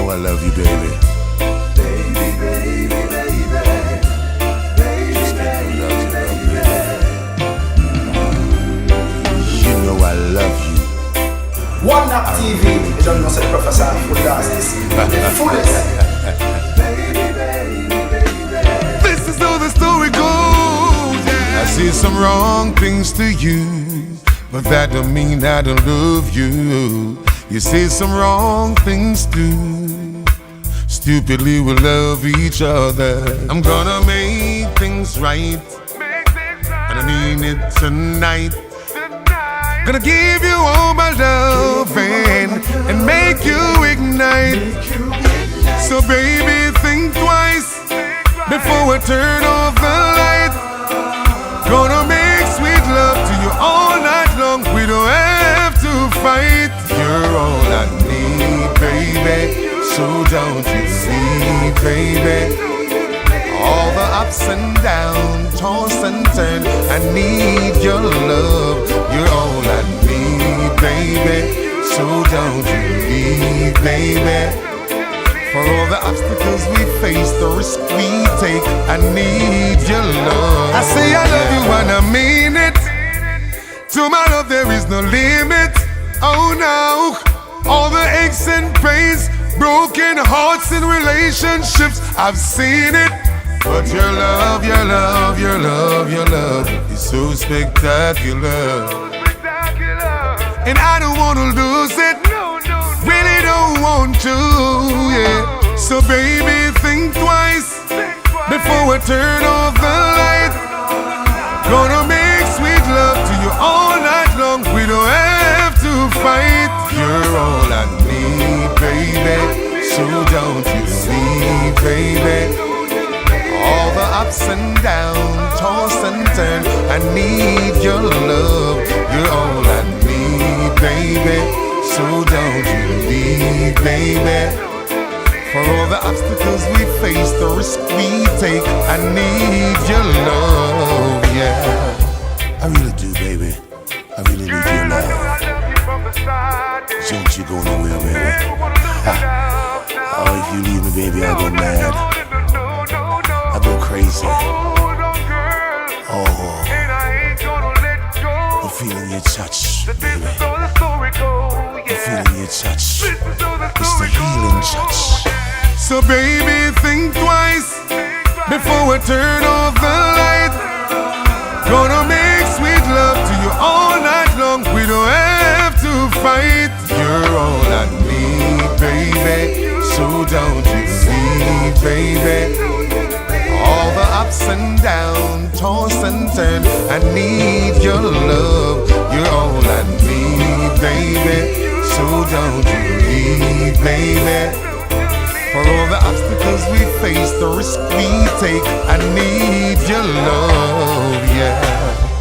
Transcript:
know I love you, baby. Baby, baby, baby, baby, Just give me love, baby. You know I love you. OneKnock TV, you don't know say Professor who does this. The fullest. This is how the story goes. I say some wrong things to you, but that don't mean I don't love you. You say some wrong things too. Stupidly we love each other. I'm gonna make things right, and I mean it tonight. Gonna give you all my love and make you ignite. So baby, think twice before we turn off the light. Gonna make sweet love to you all night long. We don't have to fight. You're all I need, baby. So don't you see, baby? All the ups and downs, toss and turn. I need your love. You're all I need, baby. So don't you leave, baby. For all the obstacles we face, the risk we take, I need your love. I say I love you and I mean it. To my love there is no limit. Oh no, all the aches and pains, broken hearts and relationships, I've seen it. But your love, your love, your love, your love is so spectacular. And I don't wanna lose it, really don't want to, yeah. So baby, think twice before we turn off the light. Gonna make sweet love to you all night long. We don't have to fight. You're all I need, baby. So don't you leave, baby. All the ups and downs, toss and turn, I need your love. You're all I need, baby. So don't you leave, baby. For all the obstacles we face, the risk we take, I need your love, yeah. I really do, baby. I really need your love. Don't you go nowhere, baby. Oh, if you leave me, baby, I go mad. I go crazy. Oh, I'm feeling your touch, baby. I'm feeling your touch. It's the healing touch. So baby, think twice before we turn off the light. Gonna make sweet love to you all night long. We don't have to fight. You're all I need, baby. So don't you leave, baby. All the ups and downs, toss and turn, I need your love. You're all I need, baby. So don't you leave, baby. For all the obstacles we face, the risk we take, I need your love, yeah.